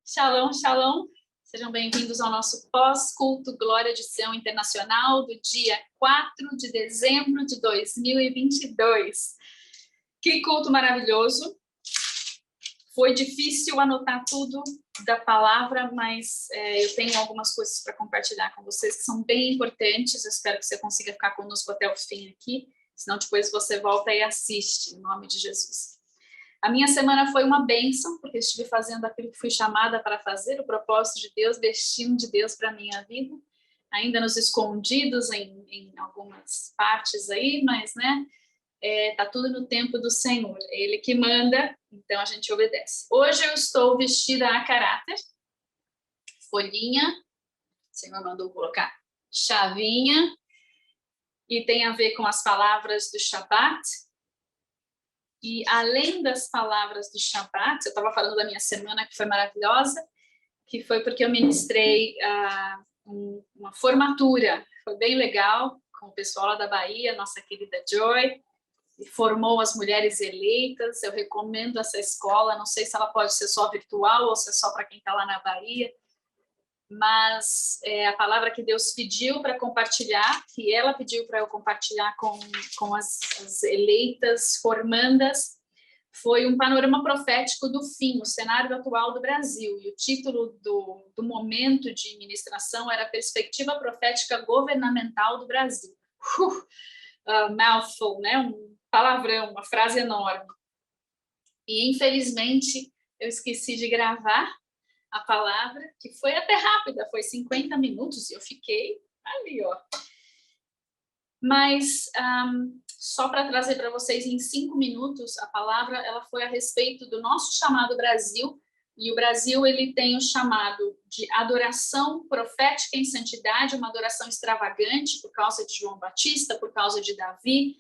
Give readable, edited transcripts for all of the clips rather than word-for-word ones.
Shalom, shalom. Sejam bem-vindos ao nosso pós-culto Glória de Sião Internacional do dia 4 de dezembro de 2022. Que culto maravilhoso. Foi difícil anotar tudo da palavra, mas eu tenho algumas coisas para compartilhar com vocês que são bem importantes. Eu espero que você consiga ficar conosco até o fim aqui, senão depois você volta e assiste, em nome de Jesus. A minha semana foi uma bênção, porque estive fazendo aquilo que fui chamada para fazer, o propósito de Deus, destino de Deus para a minha vida, ainda nos escondidos em algumas partes aí, mas, né, tá tudo no tempo do Senhor, é Ele que manda, então a gente obedece. Hoje eu estou vestida a caráter, folhinha, o Senhor mandou colocar chavinha, e tem a ver com as palavras do Shabat. E além das palavras do Shabat, eu estava falando da minha semana, que foi maravilhosa, que foi porque eu ministrei uma formatura, foi bem legal, com o pessoal lá da Bahia, nossa querida Joy, e formou as mulheres eleitas. Eu recomendo essa escola, não sei se ela pode ser só virtual ou se é só para quem está lá na Bahia, mas a palavra que Deus pediu para compartilhar, que ela pediu para eu compartilhar com as eleitas formandas, foi um panorama profético do fim, o cenário atual do Brasil. E o título do momento de ministração era Perspectiva Profética Governamental do Brasil. Mouthful, né? Um palavrão, uma frase enorme. E, infelizmente, eu esqueci de gravar a palavra, que foi até rápida, foi 50 minutos, e eu fiquei ali, ó. Mas, só para trazer para vocês em 5 minutos, a palavra, ela foi a respeito do nosso chamado Brasil, e o Brasil, ele tem o chamado de adoração profética em santidade, uma adoração extravagante, por causa de João Batista, por causa de Davi,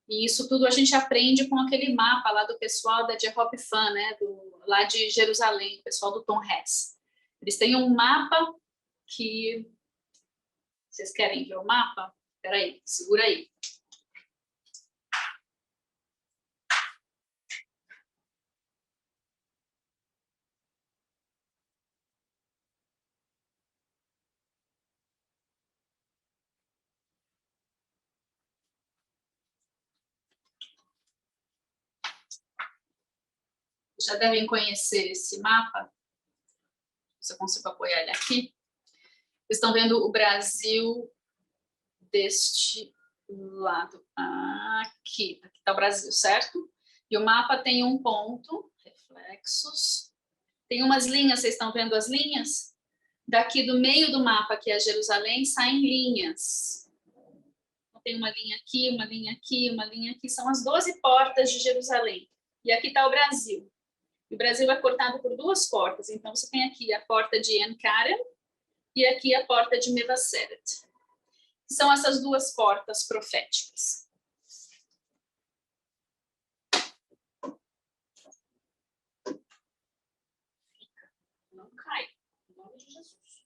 e isso tudo a gente aprende com aquele mapa lá do pessoal da J-Hop Fan, né, lá de Jerusalém, o pessoal do Tom Hess. Eles têm um mapa que... Vocês querem ver o mapa? Espera aí, segura aí. Já devem conhecer esse mapa. Se eu consigo apoiar ele aqui. Vocês estão vendo o Brasil deste lado. Aqui está o Brasil, certo? E o mapa tem um ponto, reflexos. Tem umas linhas, vocês estão vendo as linhas? Daqui do meio do mapa, que é Jerusalém, saem linhas. Então, tem uma linha aqui, uma linha aqui, uma linha aqui. São as 12 portas de Jerusalém. E aqui está o Brasil. O Brasil é cortado por 2 portas. Então, você tem aqui a porta de En-Karen e aqui a porta de Mevaseret. São essas 2 portas proféticas. Não cai, em nome de Jesus.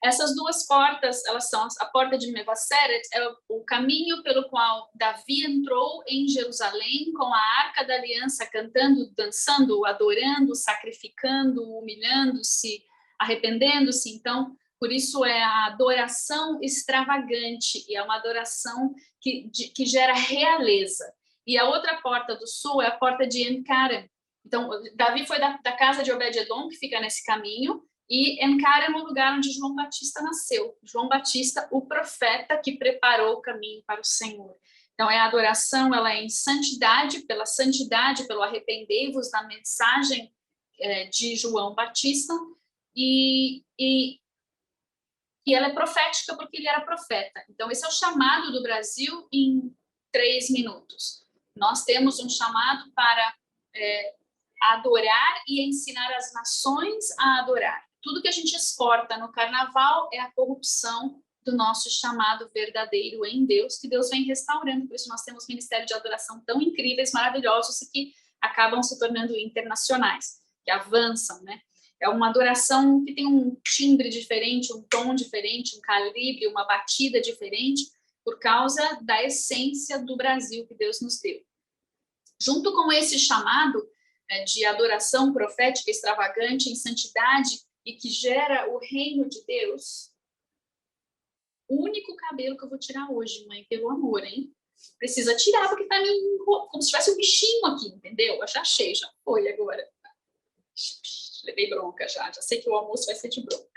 Essas 2 portas, elas são a porta de Mevaseret, é o caminho pelo qual Davi entrou em Jerusalém com a Arca da Aliança, cantando, dançando, adorando, sacrificando, humilhando-se, arrependendo-se. Então, por isso é a adoração extravagante, e é uma adoração que gera realeza. E a outra porta do sul é a porta de En-Karen. Então, Davi foi da casa de Obed-Edom, que fica nesse caminho, e En-Karen é o lugar onde João Batista nasceu. João Batista, o profeta que preparou o caminho para o Senhor. Então, a adoração, ela é em santidade, pelo arrependei-vos da mensagem de João Batista, e ela é profética porque ele era profeta. Então, esse é o chamado do Brasil em 3 minutos. Nós temos um chamado para adorar e ensinar as nações a adorar. Tudo que a gente exporta no carnaval é a corrupção do nosso chamado verdadeiro em Deus, que Deus vem restaurando. Por isso nós temos ministérios de adoração tão incríveis, maravilhosos, e que acabam se tornando internacionais, que avançam, né? É uma adoração que tem um timbre diferente, um tom diferente, um calibre, uma batida diferente, por causa da essência do Brasil que Deus nos deu. Junto com esse chamado de adoração profética extravagante em santidade e que gera o reino de Deus, o único cabelo que eu vou tirar hoje, mãe, pelo amor, hein? Precisa tirar, porque tá como se tivesse um bichinho aqui, entendeu? Eu já achei, já foi agora. Levei bronca já sei que o almoço vai ser de bronca.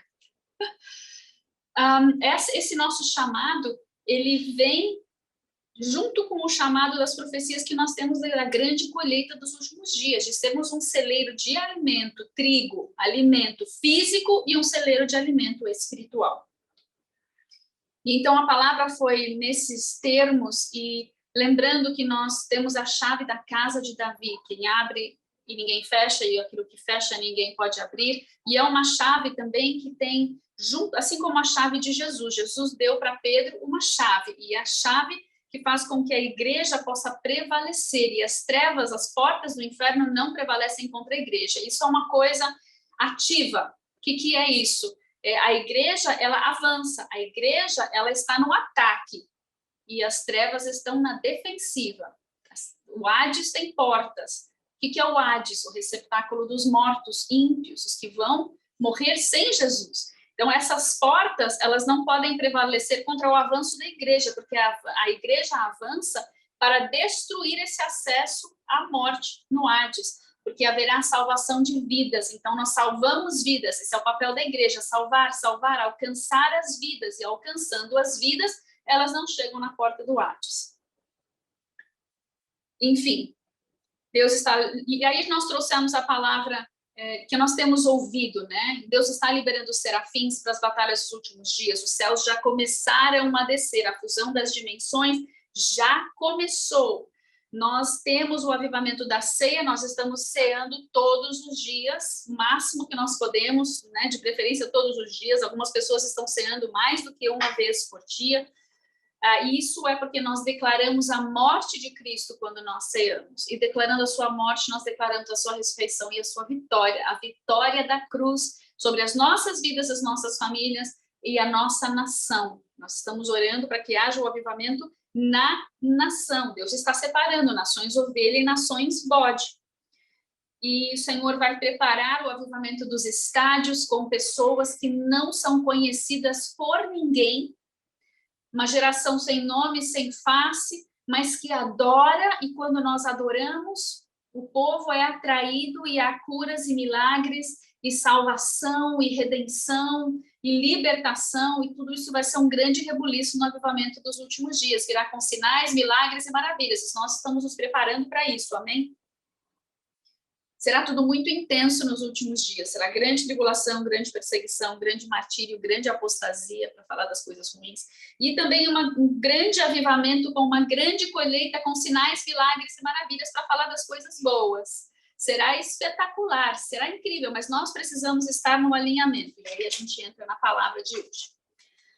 Esse nosso chamado, ele vem junto com o chamado das profecias que nós temos da grande colheita dos últimos dias, de sermos um celeiro de alimento, trigo, alimento físico e um celeiro de alimento espiritual. E então a palavra foi nesses termos, e lembrando que nós temos a chave da casa de Davi, quem abre e ninguém fecha, e aquilo que fecha ninguém pode abrir, e é uma chave também que tem, junto, assim como a chave de Jesus, Jesus deu para Pedro uma chave, e a chave que faz com que a igreja possa prevalecer, e as trevas, as portas do inferno não prevalecem contra a igreja. Isso é uma coisa ativa. O que é isso? A igreja, ela avança, a igreja, ela está no ataque, e as trevas estão na defensiva. O Hades tem portas. O que é o Hades? O receptáculo dos mortos ímpios, os que vão morrer sem Jesus. Então, essas portas, elas não podem prevalecer contra o avanço da igreja, porque a igreja avança para destruir esse acesso à morte no Hades, porque haverá salvação de vidas. Então, nós salvamos vidas, esse é o papel da igreja, salvar, alcançar as vidas, e alcançando as vidas, elas não chegam na porta do Hades. Enfim, Deus está... E aí nós trouxemos a palavra que nós temos ouvido, né? Deus está liberando os serafins para as batalhas dos últimos dias. Os céus já começaram a descer, a fusão das dimensões já começou. Nós temos o avivamento da ceia, nós estamos ceando todos os dias, o máximo que nós podemos, né? De preferência todos os dias. Algumas pessoas estão ceando mais do que uma vez por dia. Isso é porque nós declaramos a morte de Cristo quando nós ceamos. E declarando a sua morte, nós declaramos a sua ressurreição e a sua vitória. A vitória da cruz sobre as nossas vidas, as nossas famílias e a nossa nação. Nós estamos orando para que haja o avivamento na nação. Deus está separando nações ovelha e nações bode. E o Senhor vai preparar o avivamento dos estádios com pessoas que não são conhecidas por ninguém, uma geração sem nome, sem face, mas que adora, e quando nós adoramos, o povo é atraído e há curas e milagres, e salvação, e redenção, e libertação, e tudo isso vai ser um grande rebuliço no avivamento dos últimos dias, virá com sinais, milagres e maravilhas. Nós estamos nos preparando para isso, amém? Será tudo muito intenso nos últimos dias, será grande tribulação, grande perseguição, grande martírio, grande apostasia, para falar das coisas ruins, e também um grande avivamento com uma grande colheita com sinais, milagres e maravilhas para falar das coisas boas. Será espetacular, será incrível, mas nós precisamos estar no alinhamento, e aí a gente entra na palavra de hoje.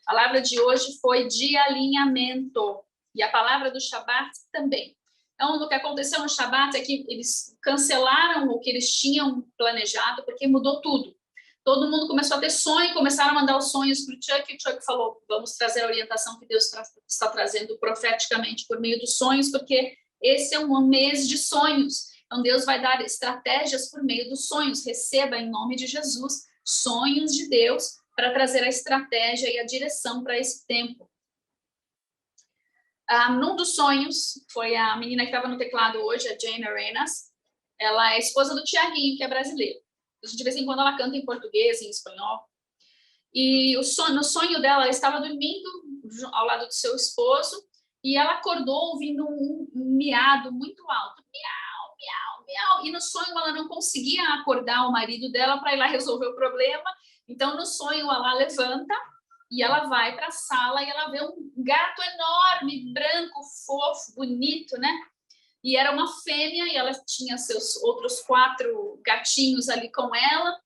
A palavra de hoje foi de alinhamento, e a palavra do Shabat também. Então, o que aconteceu no Shabat é que eles cancelaram o que eles tinham planejado, porque mudou tudo. Todo mundo começou a ter sonho, começaram a mandar os sonhos para o Chuck, e o Chuck falou, vamos trazer a orientação que Deus está trazendo profeticamente por meio dos sonhos, porque esse é um mês de sonhos. Então, Deus vai dar estratégias por meio dos sonhos. Receba, em nome de Jesus, sonhos de Deus para trazer a estratégia e a direção para esse tempo. Num dos sonhos, foi a menina que estava no teclado hoje, a Jane Arenas. Ela é esposa do Tiaguinho, que é brasileiro. De vez em quando ela canta em português, em espanhol. E no sonho dela, ela estava dormindo ao lado do seu esposo e ela acordou ouvindo um miado muito alto. Miau, miau, miau. E no sonho ela não conseguia acordar o marido dela para ir lá resolver o problema. Então, no sonho, ela levanta e ela vai para a sala e ela vê um gato enorme, branco, fofo, bonito, né? E era uma fêmea e ela tinha seus outros 4 gatinhos ali com ela.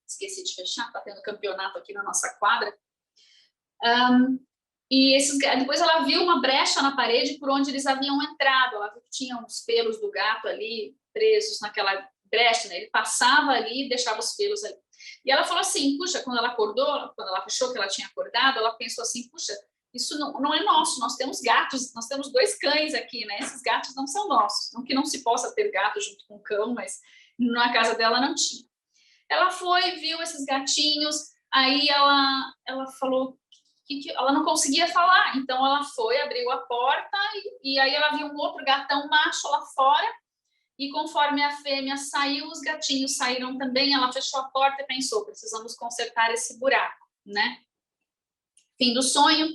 Esqueci de fechar, está tendo campeonato aqui na nossa quadra. E depois ela viu uma brecha na parede por onde eles haviam entrado. Ela viu que tinha uns pelos do gato ali presos naquela brecha, né? Ele passava ali e deixava os pelos ali. E ela falou assim, puxa, quando ela acordou, quando ela achou que ela tinha acordado, ela pensou assim, puxa, isso não é nosso, nós temos gatos, nós temos 2 cães aqui, né? Esses gatos não são nossos. Não que não se possa ter gato junto com cão, mas na casa dela não tinha. Ela foi, viu esses gatinhos, aí ela falou que ela não conseguia falar, então ela foi, abriu a porta e aí ela viu um outro gatão macho lá fora, e conforme a fêmea saiu, os gatinhos saíram também, ela fechou a porta e pensou, precisamos consertar esse buraco, né? Fim do sonho,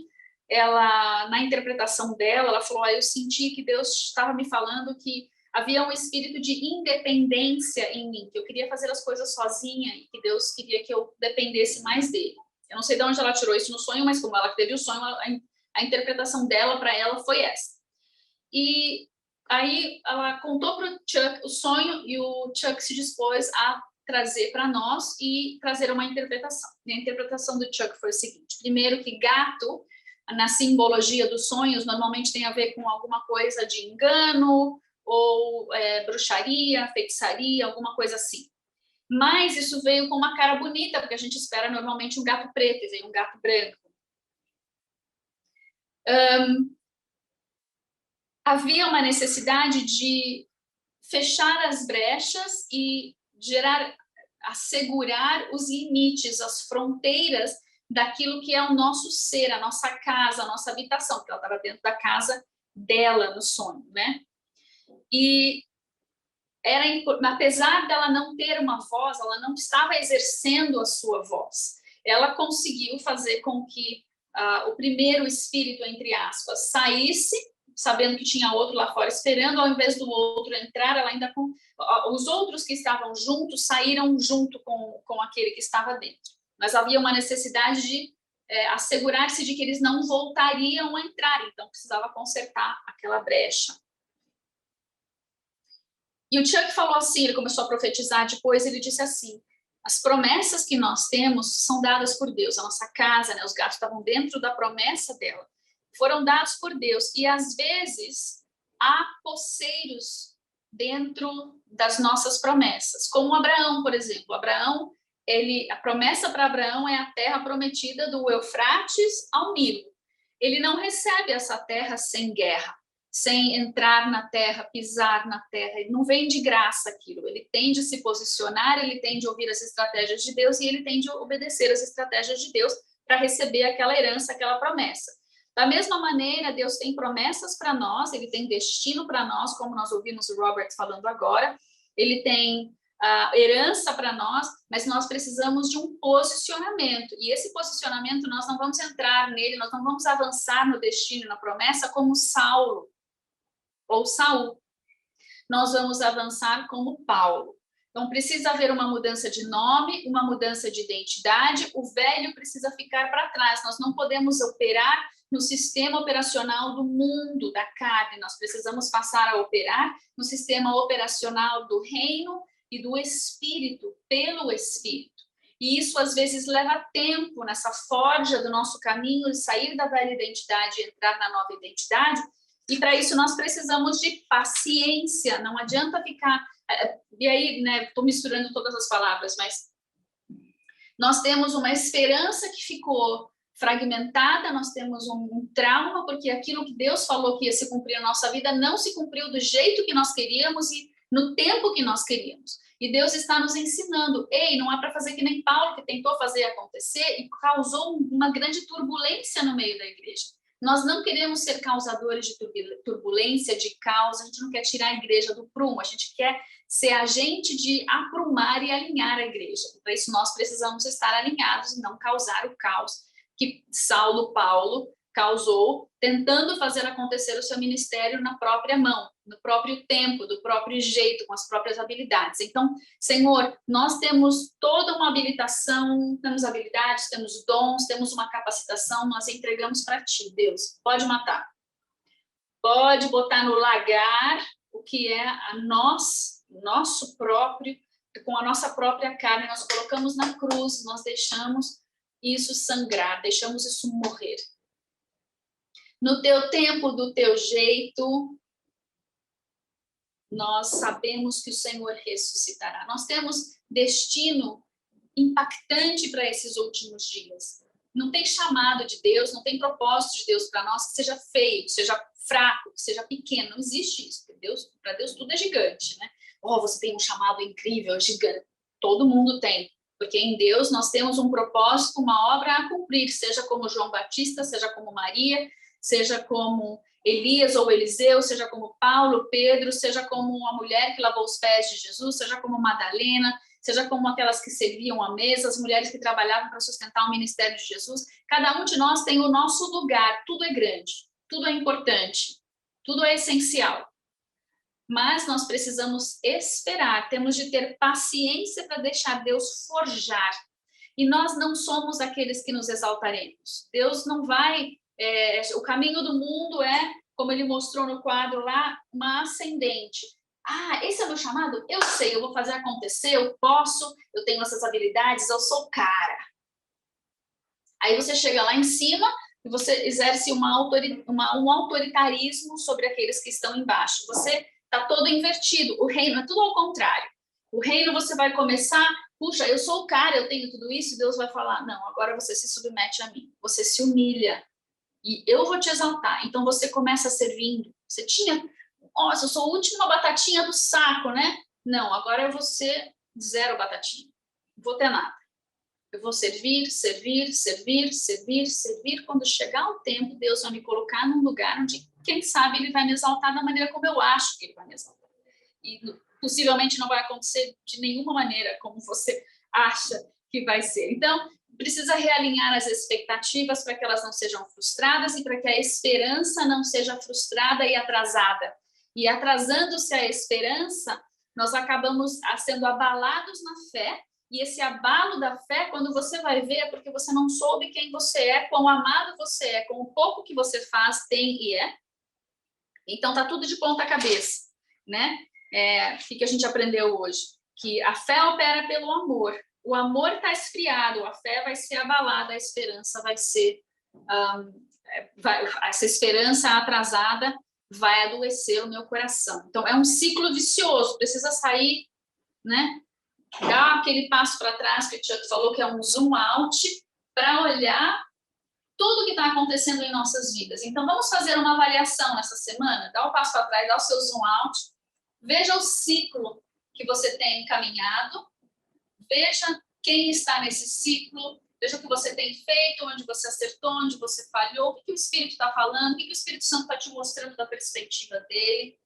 ela, na interpretação dela, ela falou, eu senti que Deus estava me falando que havia um espírito de independência em mim, que eu queria fazer as coisas sozinha e que Deus queria que eu dependesse mais dele. Eu não sei de onde ela tirou isso no sonho, mas como ela teve o sonho, a interpretação dela para ela foi essa. E aí ela contou para o Chuck o sonho e o Chuck se dispôs a trazer para nós e trazer uma interpretação. E a interpretação do Chuck foi o seguinte: primeiro, que gato, na simbologia dos sonhos, normalmente tem a ver com alguma coisa de engano ou bruxaria, feitiçaria, alguma coisa assim. Mas isso veio com uma cara bonita, porque a gente espera normalmente um gato preto, e veio um gato branco. Havia uma necessidade de fechar as brechas e assegurar os limites, as fronteiras daquilo que é o nosso ser, a nossa casa, a nossa habitação, porque ela estava dentro da casa dela no sonho, né? E apesar dela não ter uma voz, ela não estava exercendo a sua voz. Ela conseguiu fazer com que o primeiro espírito, entre aspas, saísse, sabendo que tinha outro lá fora esperando, ao invés do outro entrar, ela ainda os outros que estavam juntos saíram junto com aquele que estava dentro. Mas havia uma necessidade de assegurar-se de que eles não voltariam a entrar, então precisava consertar aquela brecha. E o Chuck falou assim, ele começou a profetizar depois, ele disse assim, as promessas que nós temos são dadas por Deus, a nossa casa, né, os gatos estavam dentro da promessa dela, foram dados por Deus, e às vezes há poceiros dentro das nossas promessas, como Abraão, por exemplo. Abraão, a promessa para Abraão é a terra prometida do Eufrates ao Nilo. Ele não recebe essa terra sem guerra, sem entrar na terra, pisar na terra, ele não vem de graça aquilo, ele tem de se posicionar, ele tem de ouvir as estratégias de Deus e ele tem de obedecer as estratégias de Deus para receber aquela herança, aquela promessa. Da mesma maneira, Deus tem promessas para nós, ele tem destino para nós, como nós ouvimos o Robert falando agora, ele tem herança para nós, mas nós precisamos de um posicionamento, e esse posicionamento nós não vamos entrar nele, nós não vamos avançar no destino, na promessa, como Saulo, ou Saul. Nós vamos avançar como Paulo. Então, precisa haver uma mudança de nome, uma mudança de identidade, o velho precisa ficar para trás, nós não podemos operar no sistema operacional do mundo, da carne, nós precisamos passar a operar no sistema operacional do reino e do Espírito, pelo Espírito. E isso, às vezes, leva tempo nessa forja do nosso caminho de sair da velha identidade e entrar na nova identidade, e para isso nós precisamos de paciência, não adianta ficar... E aí, né, estou misturando todas as palavras, mas nós temos uma esperança que ficou fragmentada, nós temos um trauma, porque aquilo que Deus falou que ia se cumprir na nossa vida não se cumpriu do jeito que nós queríamos e no tempo que nós queríamos. E Deus está nos ensinando, ei, não é para fazer que nem Paulo, que tentou fazer acontecer e causou uma grande turbulência no meio da igreja. Nós não queremos ser causadores de turbulência, de caos, a gente não quer tirar a igreja do prumo, a gente quer ser agente de aprumar e alinhar a igreja. Para isso nós precisamos estar alinhados e não causar o caos que Paulo causou, tentando fazer acontecer o seu ministério na própria mão, no próprio tempo, do próprio jeito, com as próprias habilidades. Então, Senhor, nós temos toda uma habilitação, temos habilidades, temos dons, temos uma capacitação, nós entregamos para Ti, Deus. Pode matar. Pode botar no lagar o que é nosso próprio, com a nossa própria carne, nós colocamos na cruz, nós deixamos isso sangrar, deixamos isso morrer. No teu tempo, do teu jeito, nós sabemos que o Senhor ressuscitará. Nós temos destino impactante para esses últimos dias. Não tem chamado de Deus, não tem propósito de Deus para nós que seja feio, que seja fraco, que seja pequeno. Não existe isso. Para Deus tudo é gigante, né? Oh, você tem um chamado incrível, gigante. Todo mundo tem. Porque em Deus nós temos um propósito, uma obra a cumprir, seja como João Batista, seja como Maria, seja como Elias ou Eliseu, seja como Paulo, Pedro, seja como a mulher que lavou os pés de Jesus, seja como Madalena, seja como aquelas que serviam à mesa, as mulheres que trabalhavam para sustentar o ministério de Jesus. Cada um de nós tem o nosso lugar, tudo é grande, tudo é importante, tudo é essencial. Mas nós precisamos esperar, temos de ter paciência para deixar Deus forjar. E nós não somos aqueles que nos exaltaremos. Deus não vai... o caminho do mundo é, como ele mostrou no quadro lá, uma ascendente. Ah, esse é o meu chamado? Eu sei, eu vou fazer acontecer, eu posso, eu tenho essas habilidades, eu sou cara. Aí você chega lá em cima e você exerce um autoritarismo sobre aqueles que estão embaixo. Você está todo invertido. O reino é tudo ao contrário. O reino você vai começar, puxa, eu sou o cara, eu tenho tudo isso, e Deus vai falar, não, agora você se submete a mim, você se humilha, e eu vou te exaltar. Então você começa servindo. Você tinha, nossa, eu sou a última batatinha do saco, né? Não, agora eu vou ser zero batatinha, não vou ter nada. Eu vou servir, servir, servir, servir, servir. Quando chegar o tempo, Deus vai me colocar num lugar onde, quem sabe, Ele vai me exaltar da maneira como eu acho que Ele vai me exaltar. E possivelmente não vai acontecer de nenhuma maneira como você acha que vai ser. Então, precisa realinhar as expectativas para que elas não sejam frustradas e para que a esperança não seja frustrada e atrasada. E atrasando-se a esperança, nós acabamos sendo abalados na fé. E esse abalo da fé, quando você vai ver, é porque você não soube quem você é, quão amado você é, com o pouco que você faz, tem e é. Então, tá tudo de ponta cabeça, né? O que a gente aprendeu hoje? Que a fé opera pelo amor. O amor está esfriado, a fé vai ser abalada, a esperança vai ser... essa esperança atrasada vai adoecer o meu coração. Então, é um ciclo vicioso, precisa sair, né? Dar aquele passo para trás que o Chuck falou, que é um zoom out, para olhar tudo que está acontecendo em nossas vidas. Então, vamos fazer uma avaliação nessa semana, dá o passo para trás, dá o seu zoom out, veja o ciclo que você tem caminhado, veja quem está nesse ciclo, veja o que você tem feito, onde você acertou, onde você falhou, o que o Espírito está falando, o que o Espírito Santo está te mostrando da perspectiva dele.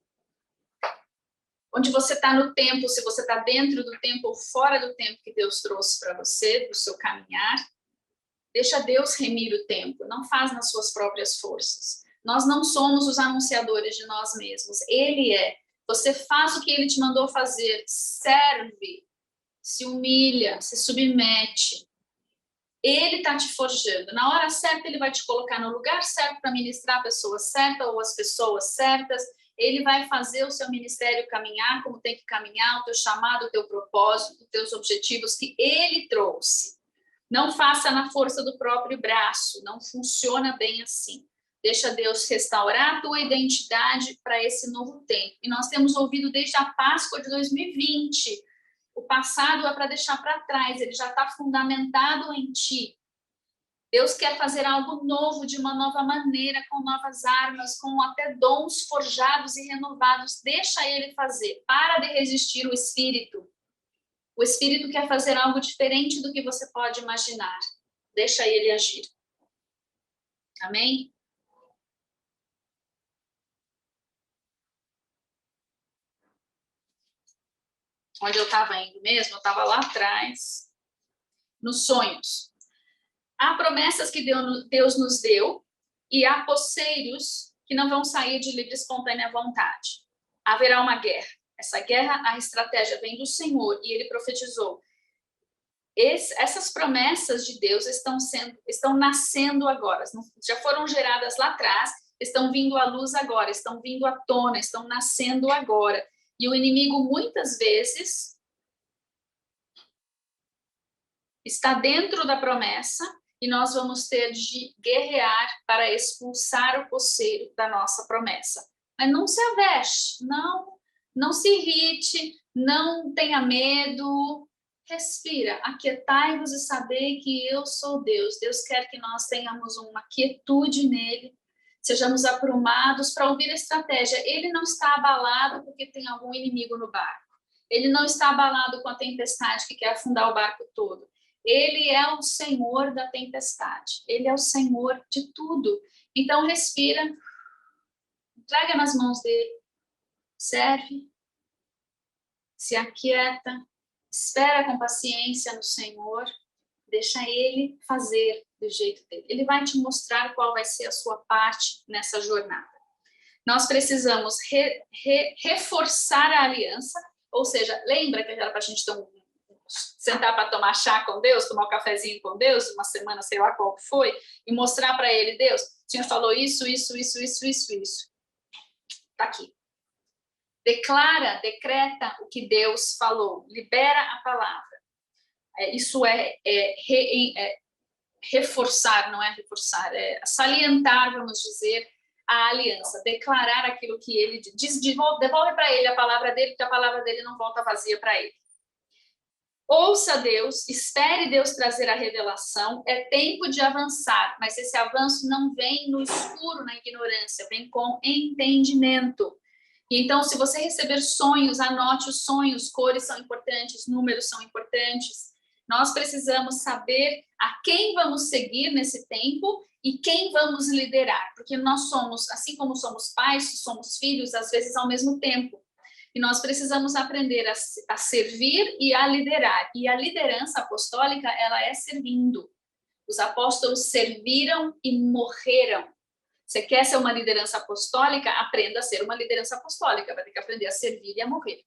Onde você está no tempo, se você está dentro do tempo ou fora do tempo que Deus trouxe para você, do seu caminhar. Deixa Deus remir o tempo, não faz nas suas próprias forças. Nós não somos os anunciadores de nós mesmos, Ele é. Você faz o que Ele te mandou fazer, serve, se humilha, se submete. Ele está te forjando. Na hora certa, Ele vai te colocar no lugar certo para ministrar a pessoa certa ou as pessoas certas. Ele vai fazer o seu ministério caminhar como tem que caminhar, o teu chamado, o teu propósito, os teus objetivos que Ele trouxe. Não faça na força do próprio braço, não funciona bem assim. Deixa Deus restaurar a tua identidade para esse novo tempo. E nós temos ouvido desde a Páscoa de 2020, o passado é para deixar para trás, ele já está fundamentado em ti. Deus quer fazer algo novo, de uma nova maneira, com novas armas, com até dons forjados e renovados. Deixa ele fazer. Para de resistir o Espírito. O Espírito quer fazer algo diferente do que você pode imaginar. Deixa ele agir. Amém? Onde eu estava indo mesmo? Eu estava lá atrás, nos sonhos. Há promessas que Deus nos deu e há poceiros que não vão sair de livre e espontânea vontade. Haverá uma guerra. Essa guerra, a estratégia vem do Senhor e ele profetizou. Essas promessas de Deus estão nascendo agora. Já foram geradas lá atrás, estão vindo à luz agora, estão vindo à tona, estão nascendo agora. E o inimigo, muitas vezes, está dentro da promessa e nós vamos ter de guerrear para expulsar o poceiro da nossa promessa. Mas não se aveste, não se irrite, não tenha medo, respira, aquietai-vos e saber que eu sou Deus. Deus quer que nós tenhamos uma quietude nele, sejamos aprumados para ouvir a estratégia. Ele não está abalado porque tem algum inimigo no barco. Ele não está abalado com a tempestade que quer afundar o barco todo. Ele é o Senhor da tempestade. Ele é o Senhor de tudo. Então, respira, entrega nas mãos dele, serve, se aquieta, espera com paciência no Senhor, deixa ele fazer do jeito dele. Ele vai te mostrar qual vai ser a sua parte nessa jornada. Nós precisamos reforçar a aliança, ou seja, lembra que era para a gente sentar para tomar chá com Deus, tomar um cafezinho com Deus, uma semana, sei lá qual foi, e mostrar para ele, Deus, o Senhor falou isso. Está aqui. Declara, decreta o que Deus falou, libera a palavra. Isso reforçar, não é reforçar, é salientar, vamos dizer, a aliança, declarar aquilo que ele diz, devolve para ele a palavra dele, porque a palavra dele não volta vazia para ele. Ouça Deus, espere Deus trazer a revelação, é tempo de avançar, mas esse avanço não vem no escuro, na ignorância, vem com entendimento. Então, se você receber sonhos, anote os sonhos, cores são importantes, números são importantes. Nós precisamos saber a quem vamos seguir nesse tempo e quem vamos liderar, porque nós somos, assim como somos pais, somos filhos, às vezes ao mesmo tempo. E nós precisamos aprender a servir e a liderar. E a liderança apostólica, ela é servindo. Os apóstolos serviram e morreram. Você quer ser uma liderança apostólica? Aprenda a ser uma liderança apostólica. Vai ter que aprender a servir e a morrer.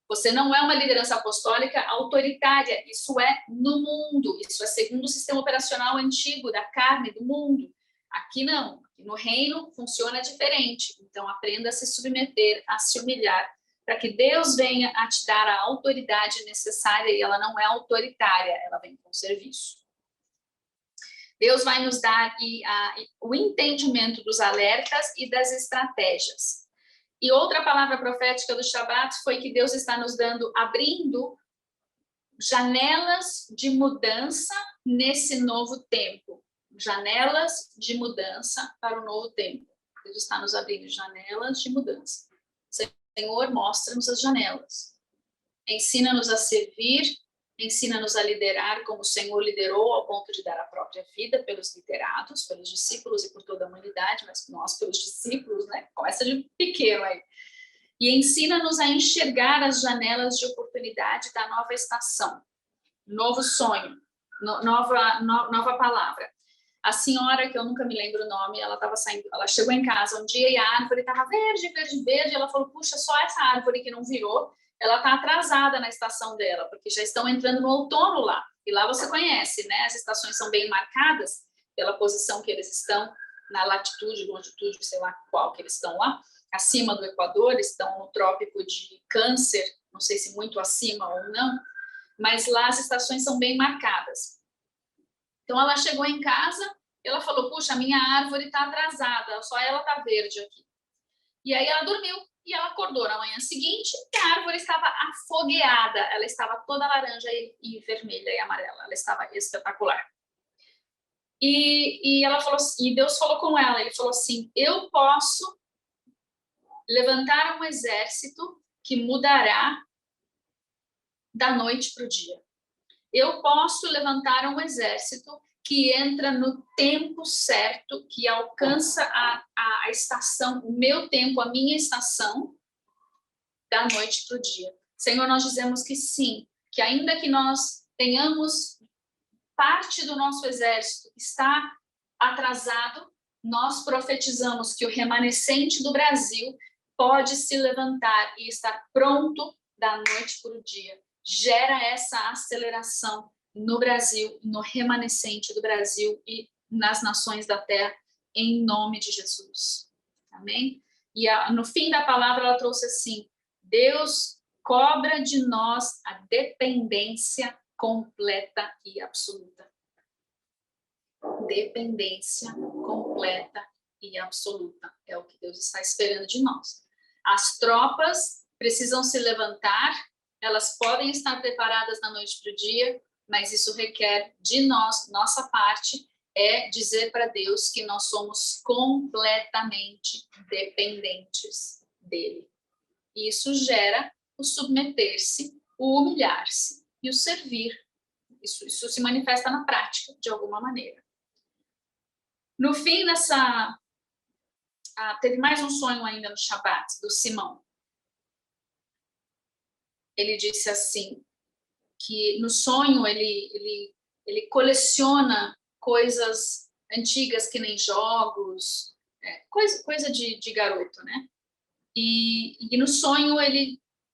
Você não é uma liderança apostólica autoritária. Isso é no mundo. Isso é segundo o sistema operacional antigo da carne, do mundo. Aqui não. Aqui no reino funciona diferente. Então, aprenda a se submeter, a se humilhar, para que Deus venha a te dar a autoridade necessária. E ela não é autoritária, ela vem com serviço. Deus vai nos dar o entendimento dos alertas e das estratégias. E outra palavra profética do Shabat foi que Deus está nos dando, abrindo janelas de mudança nesse novo tempo. Janelas de mudança para o novo tempo. Deus está nos abrindo janelas de mudança. Senhor, mostra-nos as janelas. Ensina-nos a servir, ensina-nos a liderar como o Senhor liderou ao ponto de dar a própria vida pelos liderados, pelos discípulos e por toda a humanidade, mas nós pelos discípulos, né? Começa de pequeno aí. E ensina-nos a enxergar as janelas de oportunidade da nova estação, novo sonho, nova palavra. A senhora, que eu nunca me lembro o nome, ela estava saindo, ela chegou em casa um dia e a árvore estava verde, e ela falou, puxa, só essa árvore que não virou, ela está atrasada na estação dela, porque já estão entrando no outono lá. E lá você conhece, né? As estações são bem marcadas pela posição que eles estão, na latitude, longitude, sei lá qual que eles estão lá, acima do Equador, estão no trópico de Câncer, não sei se muito acima ou não, mas lá as estações são bem marcadas. Então ela chegou em casa, ela falou, puxa, a minha árvore está atrasada, só ela está verde aqui. E aí ela dormiu. E ela acordou na manhã seguinte e a árvore estava afogueada. Ela estava toda laranja e vermelha e amarela. Ela estava espetacular. E ela falou, e Deus falou com ela. Ele falou assim: eu posso levantar um exército que mudará da noite para o dia. Eu posso levantar um exército que entra no tempo certo, que alcança a estação, o meu tempo, a minha estação, da noite para o dia. Senhor, nós dizemos que sim, que ainda que nós tenhamos parte do nosso exército está atrasado, nós profetizamos que o remanescente do Brasil pode se levantar e estar pronto da noite para o dia. Gera essa aceleração no Brasil, no remanescente do Brasil e nas nações da terra, em nome de Jesus. Amém? E no fim da palavra ela trouxe assim: Deus cobra de nós a dependência completa e absoluta. Dependência completa e absoluta é o que Deus está esperando de nós. As tropas precisam se levantar elas podem estar preparadas da noite para o dia, mas isso requer de nós, nossa parte, é dizer para Deus que nós somos completamente dependentes dele. E isso gera o submeter-se, o humilhar-se e o servir. Isso se manifesta na prática, de alguma maneira. No fim, teve mais um sonho ainda no Shabat, do Simão. Ele disse assim, que no sonho ele coleciona coisas antigas que nem jogos, coisa de garoto, né? E no sonho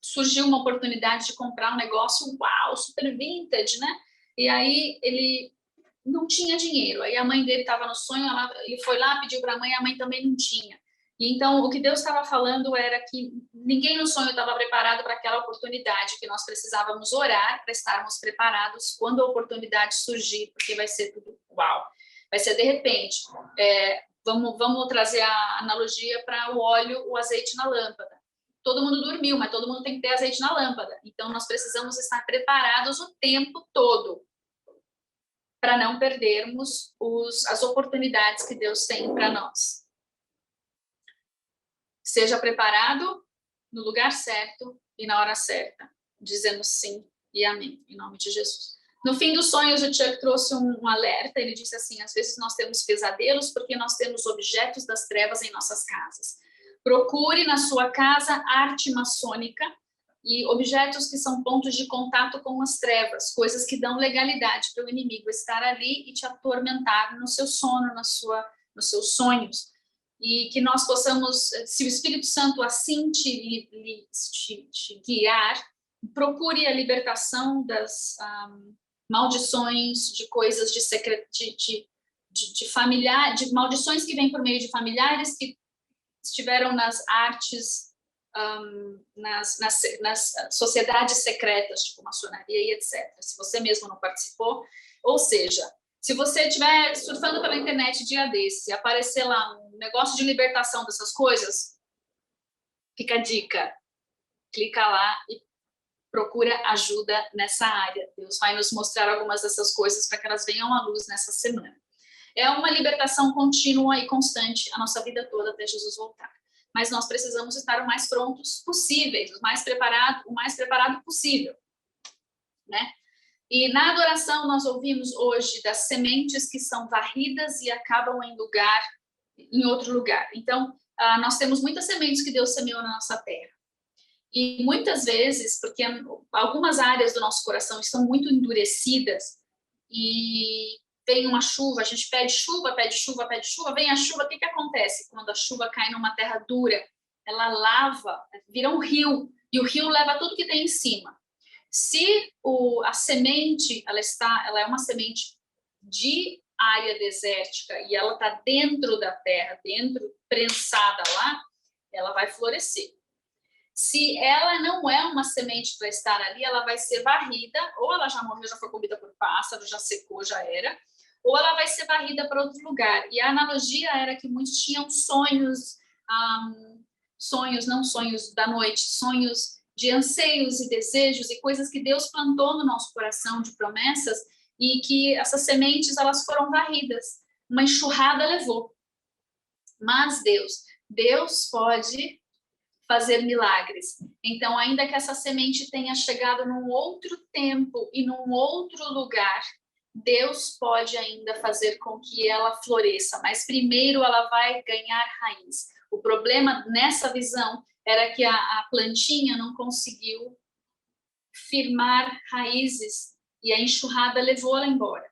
surgiu uma oportunidade de comprar um negócio, uau, super vintage, né? E aí ele não tinha dinheiro. Aí a mãe dele estava no sonho, ele foi lá, pediu para a mãe também não tinha. E então o que Deus estava falando era que ninguém no sonho estava preparado para aquela oportunidade, que nós precisávamos orar para estarmos preparados quando a oportunidade surgir, porque vai ser tudo uau. Vai ser de repente. Vamos trazer a analogia para o óleo, o azeite na lâmpada. Todo mundo dormiu, mas todo mundo tem que ter azeite na lâmpada. Então, nós precisamos estar preparados o tempo todo para não perdermos as oportunidades que Deus tem para nós. Seja preparado no lugar certo e na hora certa, dizendo sim e amém, em nome de Jesus. No fim dos sonhos, o Chuck trouxe um alerta. Ele disse assim, às vezes nós temos pesadelos porque nós temos objetos das trevas em nossas casas. Procure na sua casa arte maçônica e objetos que são pontos de contato com as trevas, coisas que dão legalidade para o inimigo estar ali e te atormentar no seu sono, nos seus sonhos. E que nós possamos, se o Espírito Santo assim te guiar, procure a libertação das maldições, de coisas de familiar, de maldições que vêm por meio de familiares que estiveram nas artes, nas sociedades secretas, tipo maçonaria e etc. Se você mesmo não participou, ou seja, se você estiver surfando pela internet dia desse e aparecer lá um negócio de libertação dessas coisas, fica a dica, clica lá e procura ajuda nessa área. Deus vai nos mostrar algumas dessas coisas para que elas venham à luz nessa semana. É uma libertação contínua e constante a nossa vida toda até Jesus voltar. Mas nós precisamos estar o mais prontos possíveis, o mais preparado possível, né? E na adoração nós ouvimos hoje das sementes que são varridas e acabam em outro lugar. Então, nós temos muitas sementes que Deus semeou na nossa terra. E muitas vezes, porque algumas áreas do nosso coração estão muito endurecidas e vem uma chuva, a gente pede chuva, vem a chuva, o que acontece? Quando a chuva cai numa terra dura, ela lava, vira um rio, e o rio leva tudo que tem em cima. Se a semente, ela é uma semente de área desértica e ela está dentro da terra, prensada lá, ela vai florescer. Se ela não é uma semente para estar ali, ela vai ser varrida, ou ela já morreu, já foi comida por pássaro, já secou, já era, ou ela vai ser varrida para outro lugar. E a analogia era que muitos tinham sonhos, não sonhos da noite, sonhos de anseios e desejos e coisas que Deus plantou no nosso coração de promessas e que essas sementes elas foram varridas. Uma enxurrada levou. Mas Deus pode fazer milagres. Então, ainda que essa semente tenha chegado num outro tempo e num outro lugar, Deus pode ainda fazer com que ela floresça, mas primeiro ela vai ganhar raiz. O problema nessa visão era que a plantinha não conseguiu firmar raízes e a enxurrada levou ela embora.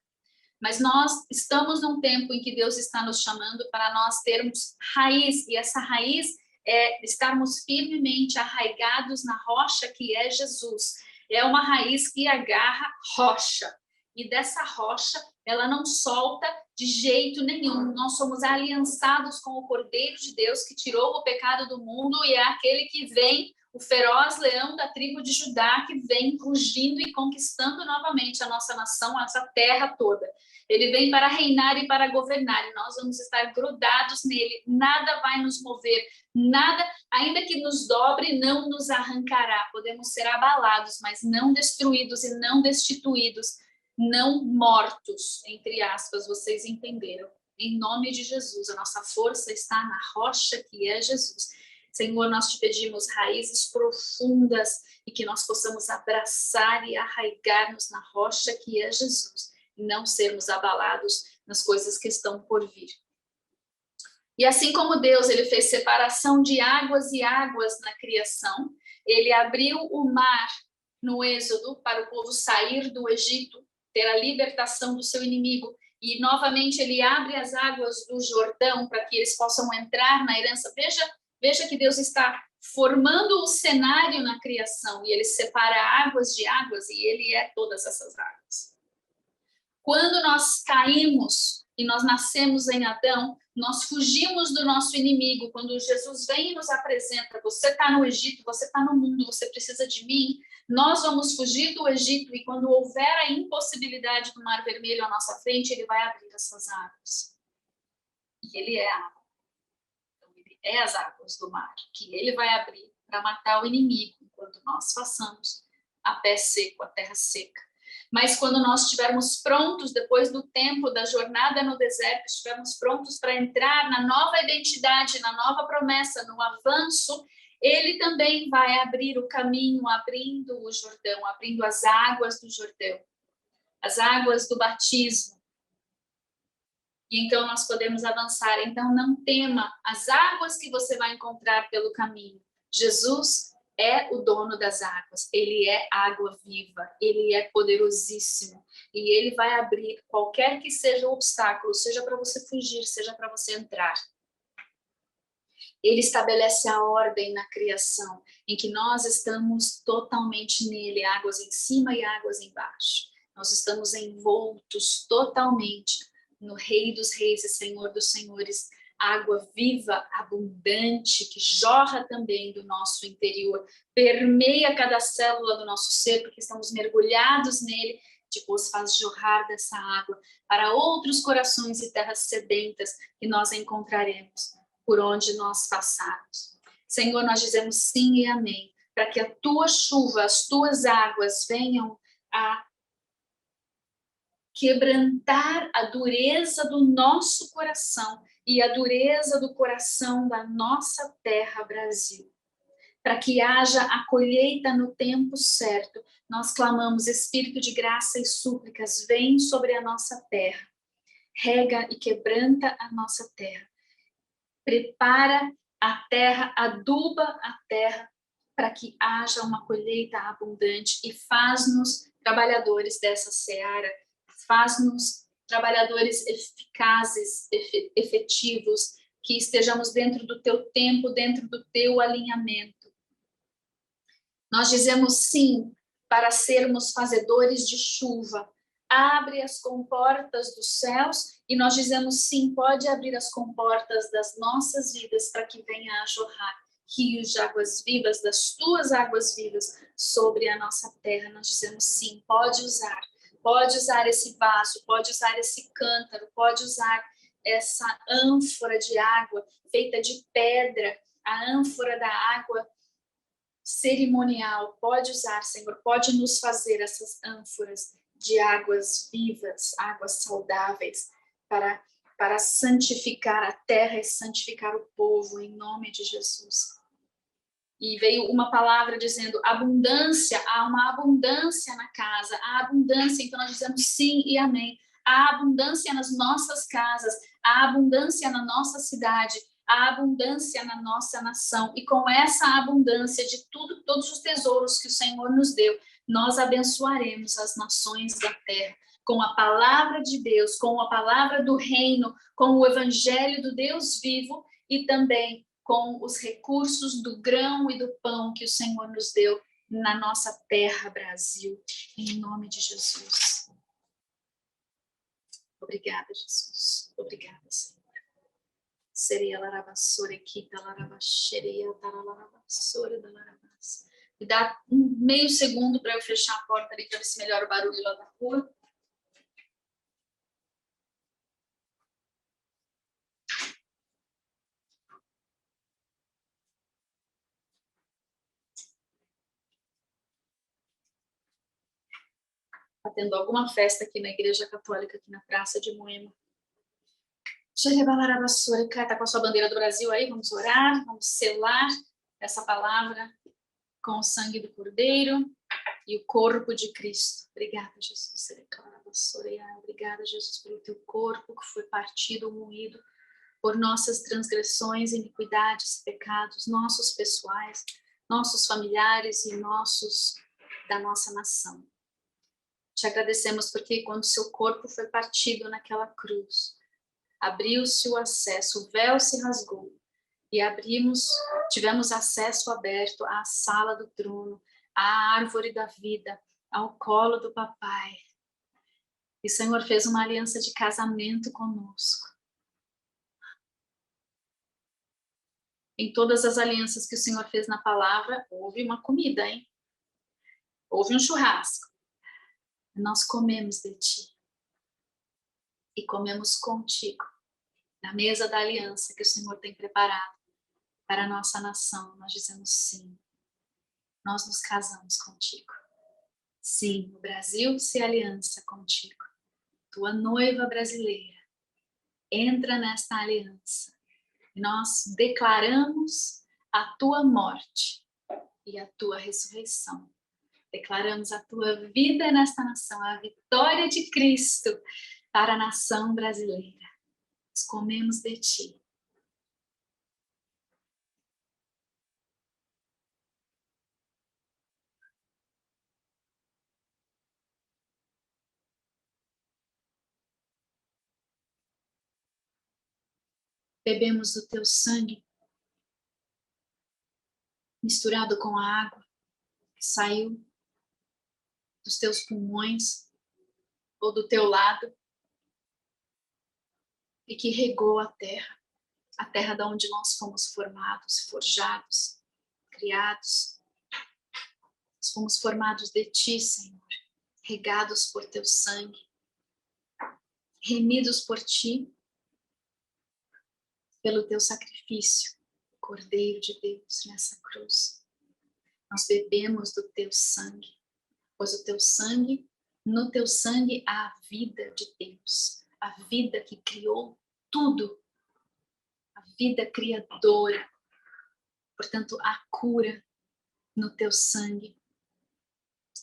Mas nós estamos num tempo em que Deus está nos chamando para nós termos raiz, e essa raiz é estarmos firmemente arraigados na rocha que é Jesus. É uma raiz que agarra rocha. E dessa rocha, ela não solta de jeito nenhum. Nós somos aliançados com o Cordeiro de Deus que tirou o pecado do mundo e é aquele que vem o feroz leão da tribo de Judá que vem rugindo e conquistando novamente a nossa nação, essa terra toda. Ele vem para reinar e para governar, e nós vamos estar grudados nele, nada vai nos mover, nada, ainda que nos dobre, não nos arrancará. Podemos ser abalados, mas não destruídos e não destituídos, não mortos, entre aspas, vocês entenderam. Em nome de Jesus, a nossa força está na rocha que é Jesus. Senhor, nós te pedimos raízes profundas e que nós possamos abraçar e arraigar-nos na rocha que é Jesus e não sermos abalados nas coisas que estão por vir. E assim como Deus, ele fez separação de águas e águas na criação, ele abriu o mar no Êxodo para o povo sair do Egito, ter a libertação do seu inimigo, e novamente ele abre as águas do Jordão para que eles possam entrar na herança. Veja que Deus está formando o cenário na criação, e ele separa águas de águas, e ele é todas essas águas. Quando nós caímos e nós nascemos em Adão, nós fugimos do nosso inimigo. Quando Jesus vem e nos apresenta, você está no Egito, você está no mundo, você precisa de mim, nós vamos fugir do Egito, e quando houver a impossibilidade do Mar Vermelho à nossa frente, ele vai abrir essas águas. E ele é a água. Então, ele é as águas do mar, que ele vai abrir para matar o inimigo, enquanto nós façamos a pé seco, a terra seca. Mas quando nós estivermos prontos, depois do tempo da jornada no deserto, estivermos prontos para entrar na nova identidade, na nova promessa, no avanço, ele também vai abrir o caminho, abrindo o Jordão, abrindo as águas do Jordão, as águas do batismo. E então nós podemos avançar. Então não tema as águas que você vai encontrar pelo caminho. Jesus é o dono das águas, ele é água viva, ele é poderosíssimo, e ele vai abrir qualquer que seja o obstáculo, seja para você fugir, seja para você entrar. Ele estabelece a ordem na criação, em que nós estamos totalmente nele, águas em cima e águas embaixo. Nós estamos envoltos totalmente no Rei dos Reis e Senhor dos Senhores, água viva, abundante, que jorra também do nosso interior, permeia cada célula do nosso ser, porque estamos mergulhados nele, depois faz jorrar dessa água para outros corações e terras sedentas que nós encontraremos por onde nós passarmos. Senhor, nós dizemos sim e amém, para que a tua chuva, as tuas águas venham a quebrantar a dureza do nosso coração e a dureza do coração da nossa terra, Brasil. Para que haja a colheita no tempo certo, nós clamamos, Espírito de graça e súplicas, vem sobre a nossa terra, rega e quebranta a nossa terra, prepara a terra, aduba a terra, para que haja uma colheita abundante, e faz-nos trabalhadores dessa seara, faz-nos trabalhadores eficazes, efetivos, que estejamos dentro do teu tempo, dentro do teu alinhamento. Nós dizemos sim para sermos fazedores de chuva. Abre as comportas dos céus, e nós dizemos sim, pode abrir as comportas das nossas vidas para que venha a jorrar rios de águas vivas, das tuas águas vivas sobre a nossa terra. Nós dizemos sim, pode usar esse vaso, pode usar esse cântaro, pode usar essa ânfora de água feita de pedra, a ânfora da água cerimonial, pode usar, Senhor, pode nos fazer essas ânforas de águas vivas, águas saudáveis, para santificar a terra e santificar o povo, em nome de Jesus. E veio uma palavra dizendo abundância, há uma abundância na casa, há abundância, então nós dizemos sim e amém. Há abundância nas nossas casas, há abundância na nossa cidade, há abundância na nossa nação, e com essa abundância de tudo, todos os tesouros que o Senhor nos deu, nós abençoaremos as nações da terra, com a palavra de Deus, com a palavra do reino, com o evangelho do Deus vivo, e também com os recursos do grão e do pão que o Senhor nos deu na nossa terra, Brasil, em nome de Jesus. Obrigada, Jesus. Obrigada, Senhor. Seria larabassore kita larabaxeria taralarabassore da larabas. Me dá um meio segundo para eu fechar a porta ali para ver se melhora o barulho lá da rua. Está tendo alguma festa aqui na Igreja Católica, aqui na Praça de Moema. Está com a sua bandeira do Brasil aí, vamos orar, vamos selar essa palavra com o sangue do Cordeiro e o corpo de Cristo. Obrigada, Jesus. Obrigada, Jesus, pelo teu corpo que foi partido, moído por nossas transgressões, iniquidades, pecados, nossos pessoais, nossos familiares e nossos da nossa nação. Te agradecemos porque quando seu corpo foi partido naquela cruz, abriu-se o acesso, o véu se rasgou e tivemos acesso aberto à sala do trono, à árvore da vida, ao colo do papai. E o Senhor fez uma aliança de casamento conosco. Em todas as alianças que o Senhor fez na palavra, houve uma comida, hein? Houve um churrasco. Nós comemos de ti. E comemos contigo. Na mesa da aliança que o Senhor tem preparado para a nossa nação, nós dizemos sim. Nós nos casamos contigo. Sim, o Brasil se aliança contigo. Tua noiva brasileira entra nesta aliança. E nós declaramos a tua morte e a tua ressurreição. Declaramos a tua vida nesta nação, a vitória de Cristo para a nação brasileira. Nós comemos de ti. Bebemos do teu sangue, misturado com a água que saiu dos teus pulmões ou do teu lado e que regou a terra da onde nós fomos formados, forjados, criados. Nós fomos formados de ti, Senhor, regados por teu sangue, remidos por ti, pelo teu sacrifício, Cordeiro de Deus, nessa cruz. Nós bebemos do teu sangue, pois o teu sangue, no teu sangue há a vida de Deus, a vida que criou tudo, a vida criadora. Portanto, a cura no teu sangue.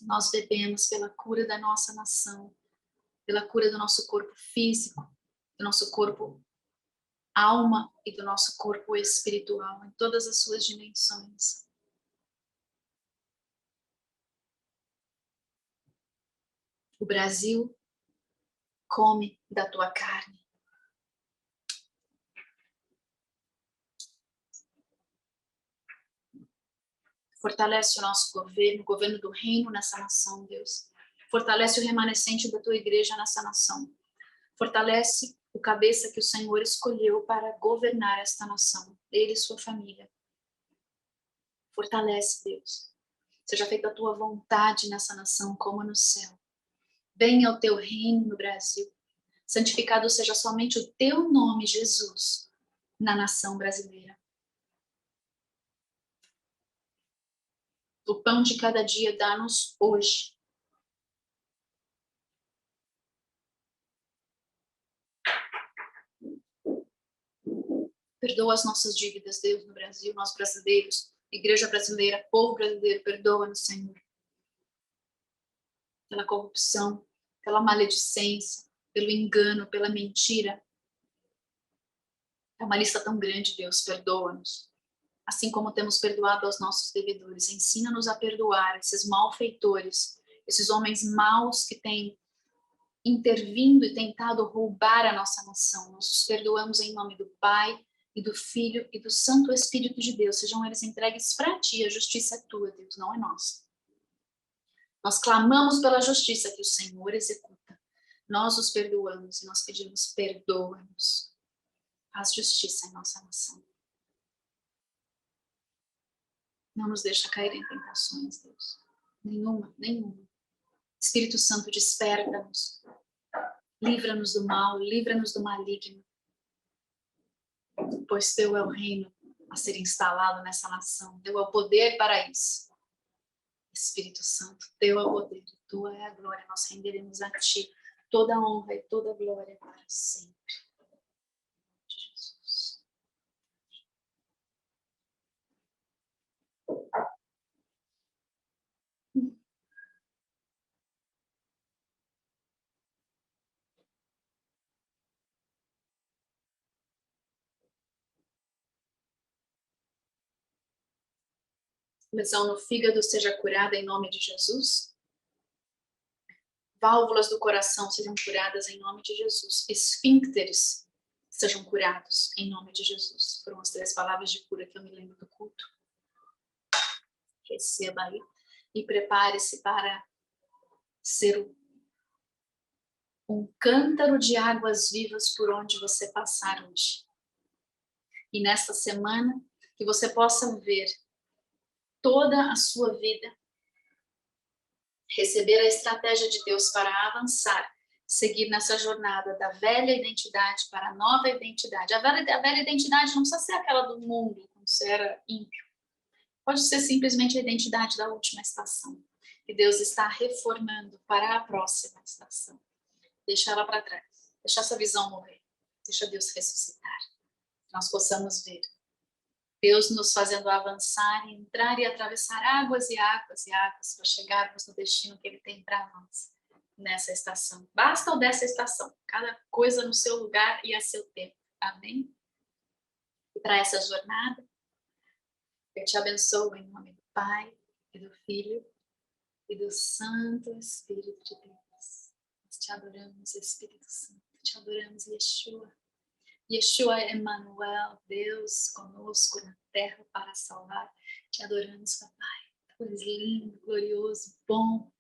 Nós bebemos pela cura da nossa nação, pela cura do nosso corpo físico, do nosso corpo alma e do nosso corpo espiritual, em todas as suas dimensões. O Brasil come da tua carne. Fortalece o nosso governo, o governo do reino nessa nação, Deus. Fortalece o remanescente da tua igreja nessa nação. Fortalece o cabeça que o Senhor escolheu para governar esta nação, ele e sua família. Fortalece, Deus. Seja feita a tua vontade nessa nação como no céu. Venha o teu reino no Brasil. Santificado seja somente o teu nome, Jesus, na nação brasileira. O pão de cada dia dá-nos hoje. Perdoa as nossas dívidas, Deus, no Brasil, nós brasileiros, igreja brasileira, povo brasileiro, perdoa-nos, Senhor. Pela corrupção, pela maledicência, pelo engano, pela mentira. É uma lista tão grande, Deus, perdoa-nos. Assim como temos perdoado aos nossos devedores, ensina-nos a perdoar esses malfeitores, esses homens maus que têm intervindo e tentado roubar a nossa nação. Nós os perdoamos em nome do Pai, e do Filho e do Santo Espírito de Deus. Sejam eles entregues para ti, a justiça é tua, Deus, não é nossa. Nós clamamos pela justiça que o Senhor executa. Nós os perdoamos e nós pedimos, perdoa-nos. Faz justiça em nossa nação. Não nos deixa cair em tentações, Deus. Nenhuma. Espírito Santo, desperta-nos. Livra-nos do mal, livra-nos do maligno. Pois teu é o reino a ser instalado nessa nação. Teu é o poder para isso. Espírito Santo, teu é o poder, tua é a glória. Nós renderemos a ti toda a honra e toda a glória para sempre. Jesus. Lesão no fígado seja curada em nome de Jesus. Válvulas do coração sejam curadas em nome de Jesus. Esfíncteres sejam curados em nome de Jesus. Foram as 3 palavras de cura que eu me lembro do culto. Receba aí e prepare-se para ser um cântaro de águas vivas por onde você passar hoje. E nesta semana, que você possa ver toda a sua vida, receber a estratégia de Deus para avançar, seguir nessa jornada da velha identidade para a nova identidade. A velha identidade não precisa ser aquela do mundo, como se era ímpio. Pode ser simplesmente a identidade da última estação, que Deus está reformando para a próxima estação. Deixa ela para trás, deixa essa visão morrer, deixa Deus ressuscitar. Nós possamos ver Deus nos fazendo avançar, entrar e atravessar águas e águas e águas para chegarmos no destino que Ele tem para nós nessa estação. Basta ou dessa estação, cada coisa no seu lugar e a seu tempo. Amém? E para essa jornada, eu te abençoo em nome do Pai, e do Filho, e do Santo Espírito de Deus. Nós te adoramos, Espírito Santo. Te adoramos, Yeshua. Yeshua é Emmanuel, Deus conosco na terra para salvar. Te adoramos, papai. Tu és lindo, glorioso, bom.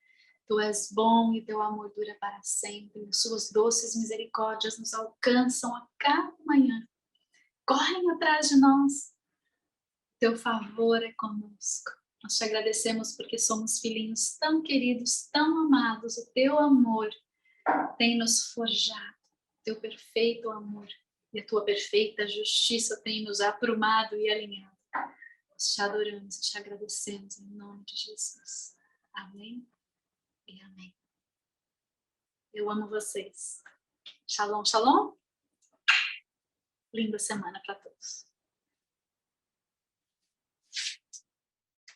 Tu és bom e teu amor dura para sempre. As suas doces misericórdias nos alcançam a cada manhã. Correm atrás de nós. Teu favor é conosco. Nós te agradecemos porque somos filhinhos tão queridos, tão amados. O teu amor tem nos forjado. Teu perfeito amor. E a tua perfeita justiça tem nos aprumado e alinhado. Nós te adoramos e te agradecemos em nome de Jesus. Amém e amém. Eu amo vocês. Shalom, shalom. Linda semana para todos.